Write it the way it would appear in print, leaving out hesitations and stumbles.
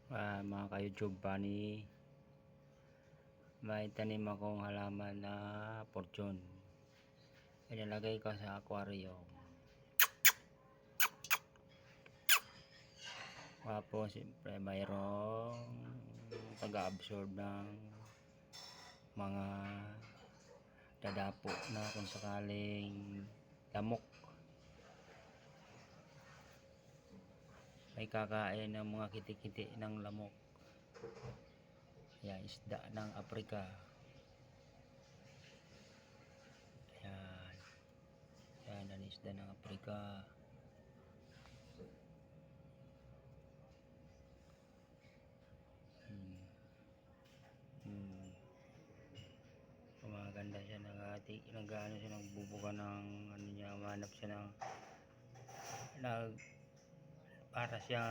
Mga ka-YouTube Bunny, may tanim akong halaman na fortune. Inilagay ko sa aquarium. Tapos siyempre mayroong pag-absorb ng mga dadapo na kung sakaling lamok. May kakain ng mga kitikiti ng lamok. Yan, isda ng Africa. Yan. Yan ang isda ng Africa. Gumaganda siya, nag-ano siya, nagbubuka ng ano niya, manap siya ng para siya